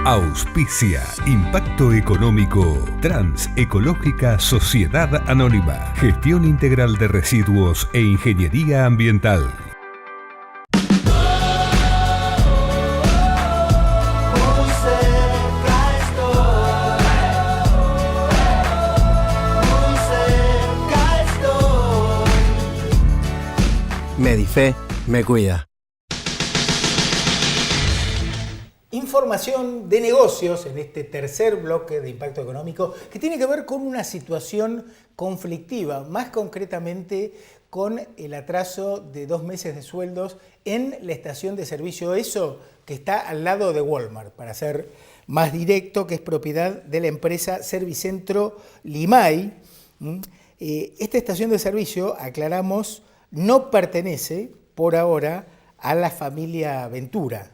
Auspicia Impacto Económico Transecológica Sociedad Anónima. Gestión integral de residuos e ingeniería ambiental. Medife me cuida. Información de negocios en este tercer bloque de Impacto Económico que tiene que ver con una situación conflictiva, más concretamente con el atraso de 2 meses de sueldos en la estación de servicio ESO que está al lado de Walmart, para ser más directo, que es propiedad de la empresa Servicentro Limay. Esta estación de servicio, aclaramos, no pertenece por ahora a la familia Ventura.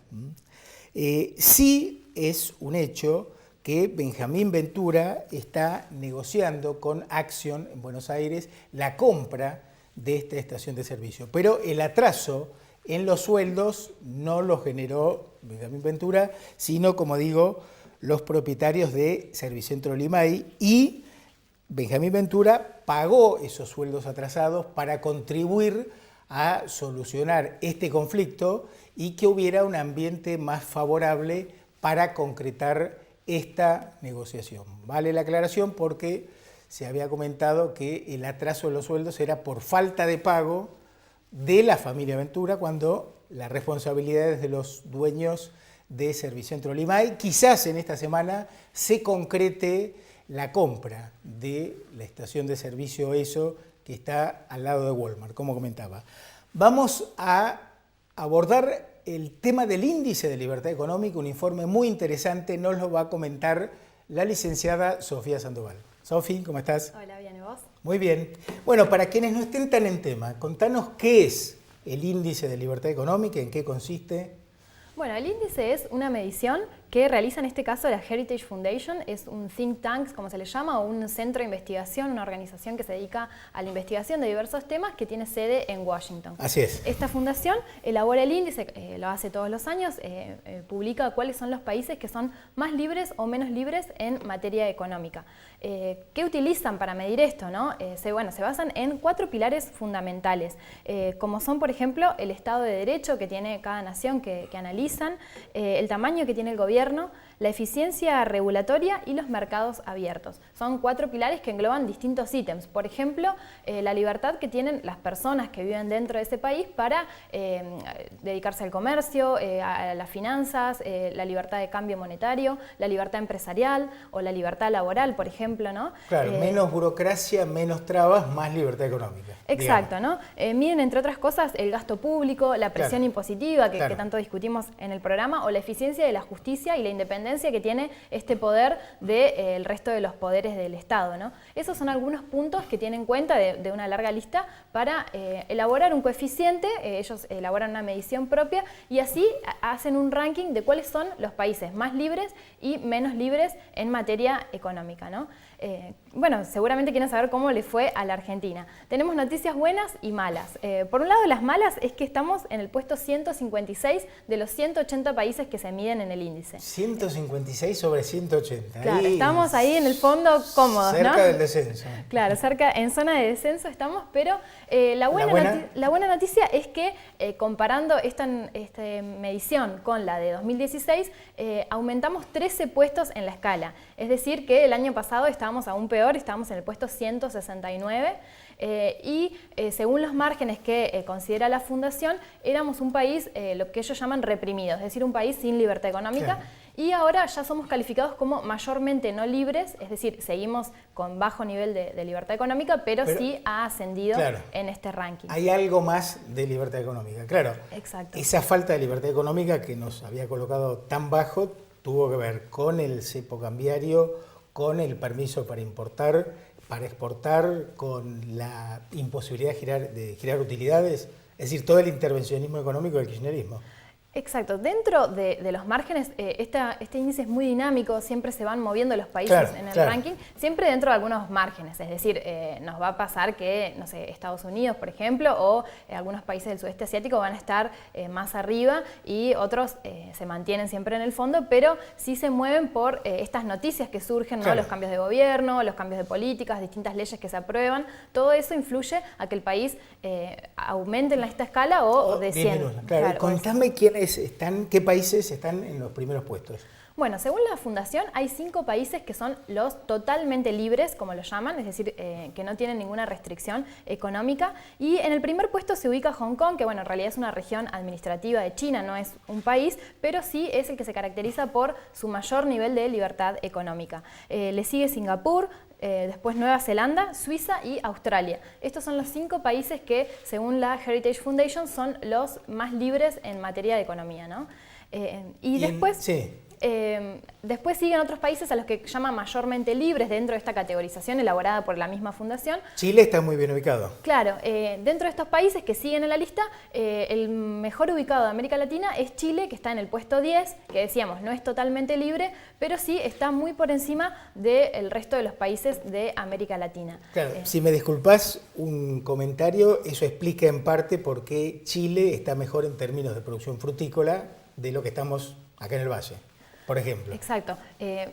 Sí es un hecho que Benjamín Ventura está negociando con Action en Buenos Aires la compra de esta estación de servicio, pero el atraso en los sueldos no lo generó Benjamín Ventura, sino, como digo, los propietarios de Servicentro Limay, y Benjamín Ventura pagó esos sueldos atrasados para contribuir a solucionar este conflicto y que hubiera un ambiente más favorable para concretar esta negociación. Vale la aclaración porque se había comentado que el atraso de los sueldos era por falta de pago de la familia Ventura, cuando la responsabilidad es de los dueños de Servicentro Limay. Quizás en esta semana se concrete la compra de la estación de servicio ESO que está al lado de Walmart, como comentaba. Vamos a abordar el tema del índice de libertad económica, un informe muy interesante, nos lo va a comentar la licenciada Sofía Sandoval. Sofi, ¿cómo estás? Hola, bien, ¿y vos? Muy bien. Bueno, para quienes no estén tan en tema, contanos qué es el índice de libertad económica, en qué consiste. Bueno, el índice es una medición que realiza en este caso la Heritage Foundation, es un think tank, como se le llama, o un centro de investigación, una organización que se dedica a la investigación de diversos temas que tiene sede en Washington. Así es. Esta fundación elabora el índice, lo hace todos los años, publica cuáles son los países que son más libres o menos libres en materia económica. ¿Qué utilizan para medir esto, no? Se basan en 4 pilares fundamentales, como son, por ejemplo, el Estado de Derecho que tiene cada nación que analizan, el tamaño que tiene el gobierno, la eficiencia regulatoria y los mercados abiertos. Son 4 pilares que engloban distintos ítems. Por ejemplo, la libertad que tienen las personas que viven dentro de ese país para dedicarse al comercio, a las finanzas, la libertad de cambio monetario, la libertad empresarial o la libertad laboral, por ejemplo, ¿no? Claro, menos burocracia, menos trabas, más libertad económica. Exacto, ¿no? Miden, entre otras cosas, el gasto público, la presión impositiva que tanto discutimos en el programa, o la eficiencia de la justicia y la independencia que tiene este poder del resto de los poderes del Estado, ¿no? Esos son algunos puntos que tienen en cuenta de una larga lista para elaborar un coeficiente. Ellos elaboran una medición propia y así hacen un ranking de cuáles son los países más libres y menos libres en materia económica, ¿no? Seguramente quieren saber cómo le fue a la Argentina. Tenemos noticias buenas y malas. Por un lado, las malas es que estamos en el puesto 156 de los 180 países que se miden en el índice. 156 sobre 180. Claro, estamos ahí en el fondo cómodos, cerca, ¿no? del descenso. Claro, cerca, en zona de descenso estamos, pero la buena noticia es que comparando esta medición con la de 2016, aumentamos 13 puestos en la escala. Es decir, que el año pasado estábamos aún peor, estábamos en el puesto 169. Según los márgenes que considera la Fundación, éramos un país, lo que ellos llaman reprimido, es decir, un país sin libertad económica. Claro. Y ahora ya somos calificados como mayormente no libres, es decir, seguimos con bajo nivel de libertad económica, pero sí ha ascendido en este ranking. Hay algo más de libertad económica, claro. Exacto. Esa falta de libertad económica que nos había colocado tan bajo tuvo que ver con el cepo cambiario, con el permiso para importar, para exportar, con la imposibilidad de girar utilidades, es decir, todo el intervencionismo económico del kirchnerismo. Exacto. Dentro de los márgenes, este índice es muy dinámico, siempre se van moviendo los países en el ranking, siempre dentro de algunos márgenes. Es decir, nos va a pasar que, no sé, Estados Unidos, por ejemplo, o algunos países del sudeste asiático van a estar más arriba y otros se mantienen siempre en el fondo, pero sí se mueven por estas noticias que surgen, ¿no? Los cambios de gobierno, los cambios de políticas, distintas leyes que se aprueban. Todo eso influye a que el país aumente en esta escala o descienda. Claro. Contame qué países están en los primeros puestos. Bueno, según la Fundación, hay 5 países que son los totalmente libres, como lo llaman, es decir, que no tienen ninguna restricción económica. Y en el primer puesto se ubica Hong Kong, que bueno, en realidad es una región administrativa de China, no es un país, pero sí es el que se caracteriza por su mayor nivel de libertad económica. Le sigue Singapur, después Nueva Zelanda, Suiza y Australia. Estos son los 5 países que, según la Heritage Foundation, son los más libres en materia de economía, ¿no? Después siguen otros países a los que llaman mayormente libres dentro de esta categorización elaborada por la misma fundación. Chile está muy bien ubicado. Claro, dentro de estos países que siguen en la lista, el mejor ubicado de América Latina es Chile, que está en el puesto 10, que decíamos no es totalmente libre, pero sí está muy por encima del resto de los países de América Latina. Claro, si me disculpás un comentario, eso explica en parte por qué Chile está mejor en términos de producción frutícola de lo que estamos acá en el Valle, por ejemplo. Exacto.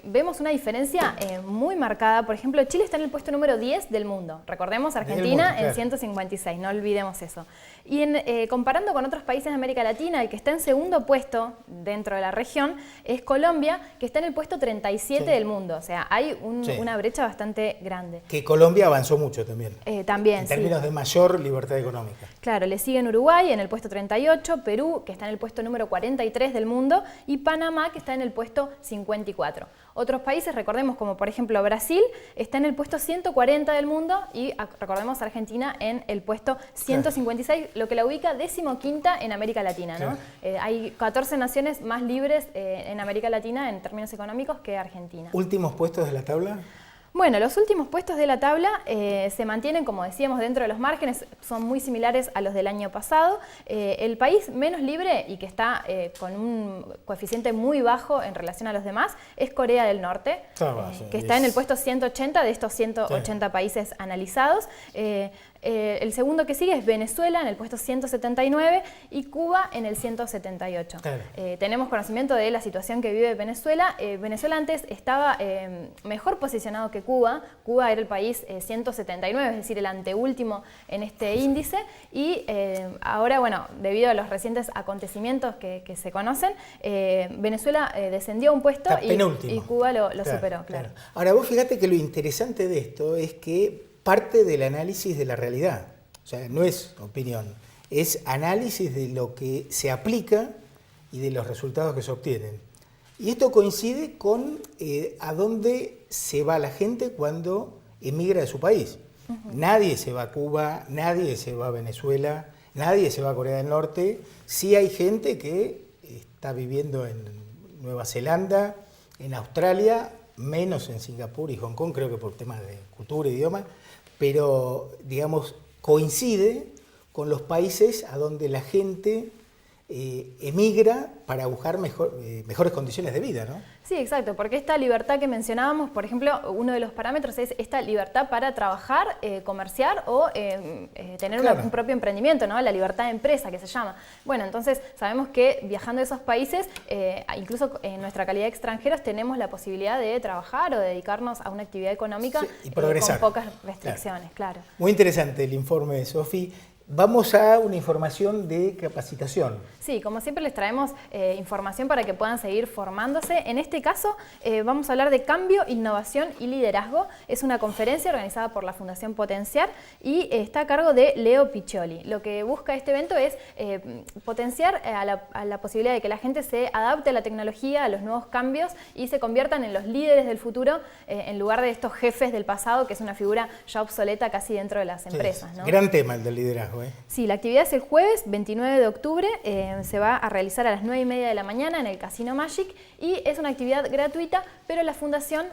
Vemos una diferencia muy marcada. Por ejemplo, Chile está en el puesto número 10 del mundo. Recordemos, Argentina en 156, no olvidemos eso. Y comparando con otros países de América Latina, el que está en segundo puesto dentro de la región es Colombia, que está en el puesto 37 del mundo. O sea, hay una brecha bastante grande. Que Colombia avanzó mucho también. También, en términos de mayor libertad económica. Claro, le siguen Uruguay en el puesto 38, Perú, que está en el puesto número 43 del mundo, y Panamá, que está en el puesto 54. Otros países, recordemos, como por ejemplo Brasil, está en el puesto 140 del mundo y recordemos Argentina en el puesto 156, lo que la ubica 15ª en América Latina, ¿no? Hay 14 naciones más libres en América Latina en términos económicos que Argentina. ¿Últimos puestos de la tabla? Bueno, los últimos puestos de la tabla se mantienen, como decíamos, dentro de los márgenes, son muy similares a los del año pasado. El país menos libre y que está con un coeficiente muy bajo en relación a los demás es Corea del Norte, que está en el puesto 180 de estos 180 países analizados. El segundo que sigue es Venezuela en el puesto 179 y Cuba en el 178. Claro. Tenemos conocimiento de la situación que vive Venezuela. Venezuela antes estaba mejor posicionado que Cuba. Cuba era el país 179, es decir, el anteúltimo en este índice. Y ahora, bueno, debido a los recientes acontecimientos que se conocen, Venezuela descendió un puesto y Cuba lo superó. Claro. Ahora, vos fíjate que lo interesante de esto es que parte del análisis de la realidad, o sea, no es opinión, es análisis de lo que se aplica y de los resultados que se obtienen. Y esto coincide con a dónde se va la gente cuando emigra de su país. Nadie se va a Cuba, nadie se va a Venezuela, nadie se va a Corea del Norte. Sí hay gente que está viviendo en Nueva Zelanda, en Australia, menos en Singapur y Hong Kong, creo que por temas de cultura e idioma, pero, digamos, coincide con los países a donde la gente emigra para buscar mejores condiciones de vida, ¿no? Sí, exacto, porque esta libertad que mencionábamos, por ejemplo, uno de los parámetros es esta libertad para trabajar, comerciar o tener un propio emprendimiento, ¿no? La libertad de empresa que se llama. Bueno, entonces sabemos que viajando a esos países, incluso en nuestra calidad de extranjeros, tenemos la posibilidad de trabajar o de dedicarnos a una actividad económica y progresar. Con pocas restricciones, claro. Muy interesante el informe de Sofi. Vamos a una información de capacitación. Sí, como siempre les traemos información para que puedan seguir formándose. En este caso vamos a hablar de cambio, innovación y liderazgo. Es una conferencia organizada por la Fundación Potenciar y está a cargo de Leo Piccioli. Lo que busca este evento es potenciar a la posibilidad de que la gente se adapte a la tecnología, a los nuevos cambios y se conviertan en los líderes del futuro en lugar de estos jefes del pasado, que es una figura ya obsoleta casi dentro de las empresas, ¿no? Gran tema el del liderazgo. carajo, ¿eh? Sí, la actividad es el jueves 29 de octubre, se va a realizar a las 9:30 de la mañana en el Casino Magic y es una actividad gratuita, pero la fundación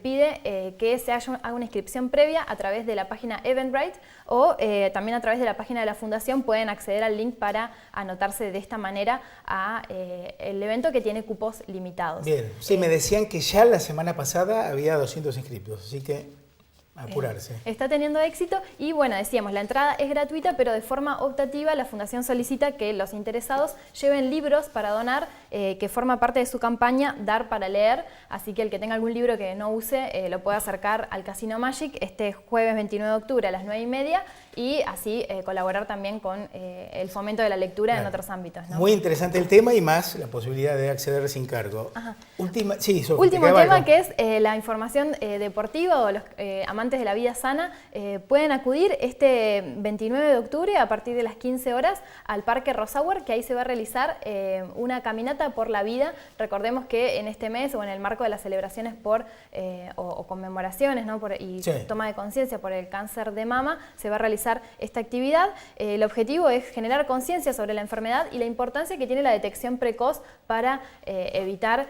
pide que se haga una inscripción previa a través de la página Eventbrite o también a través de la página de la fundación pueden acceder al link para anotarse de esta manera a el evento que tiene cupos limitados. Bien, sí, me decían que ya la semana pasada había 200 inscritos, así que apurarse. Está teniendo éxito y bueno, decíamos, la entrada es gratuita, pero de forma optativa la Fundación solicita que los interesados lleven libros para donar, que forma parte de su campaña Dar para Leer, así que el que tenga algún libro que no use lo puede acercar al Casino Magic este jueves 29 de octubre a las 9:30 y así colaborar también con el fomento de la lectura en otros ámbitos, ¿no? Muy interesante el tema y más la posibilidad de acceder sin cargo. Último tema que es la información deportiva o los amantes de la vida sana pueden acudir este 29 de octubre a partir de las 15 horas al Parque Rosauer, que ahí se va a realizar una caminata por la vida. Recordemos que en este mes o en el marco de las celebraciones o conmemoraciones, ¿no? Toma de conciencia por el cáncer de mama, se va a realizar esta actividad. El objetivo es generar conciencia sobre la enfermedad y la importancia que tiene la detección precoz para evitar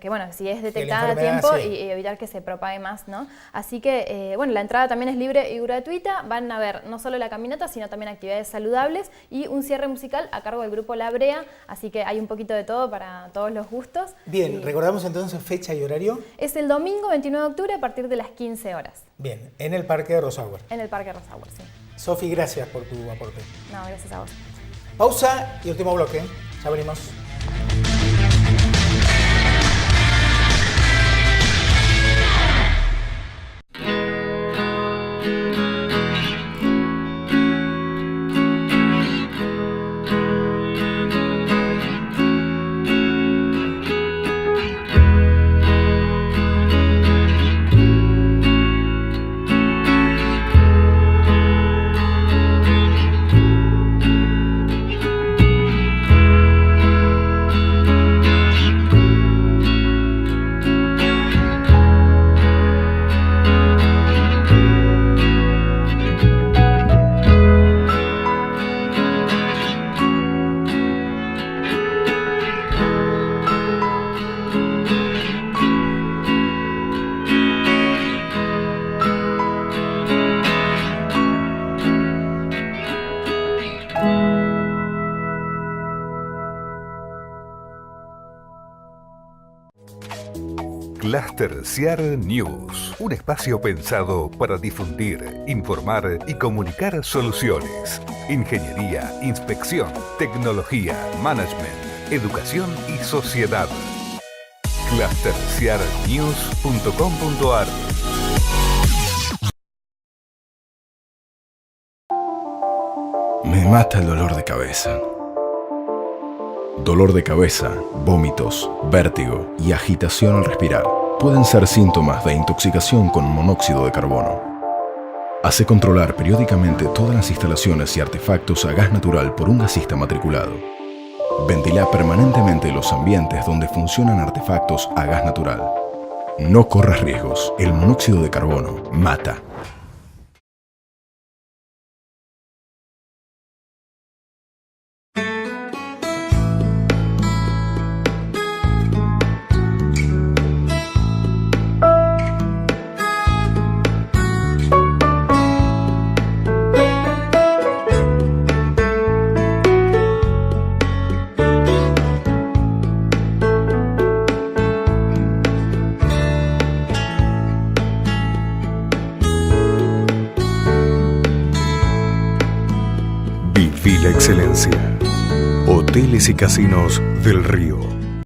bueno, si es detectada a tiempo y evitar que se propague más, ¿no? Así que, bueno, la entrada también es libre y gratuita. Van a ver no solo la caminata, sino también actividades saludables y un cierre musical a cargo del grupo La Brea. Así que hay un poquito de todo para todos los gustos. Bien, recordamos entonces fecha y horario. Es el domingo 29 de octubre a partir de las 15 horas. Bien, en el Parque Rosauer. En el Parque Rosauer, sí. Sofi, gracias por tu aporte. No, gracias a vos. Pausa y último bloque. Ya venimos. Cluster CIAR News, un espacio pensado para difundir, informar y comunicar soluciones. Ingeniería, inspección, tecnología, management, educación y sociedad. clusterciarnews.com.ar. Me mata el dolor de cabeza. Dolor de cabeza, vómitos, vértigo y agitación al respirar pueden ser síntomas de intoxicación con monóxido de carbono. Hace controlar periódicamente todas las instalaciones y artefactos a gas natural por un gasista matriculado. Ventila permanentemente los ambientes donde funcionan artefactos a gas natural. No corras riesgos. El monóxido de carbono mata. Viví la excelencia. Hoteles y Casinos del Río.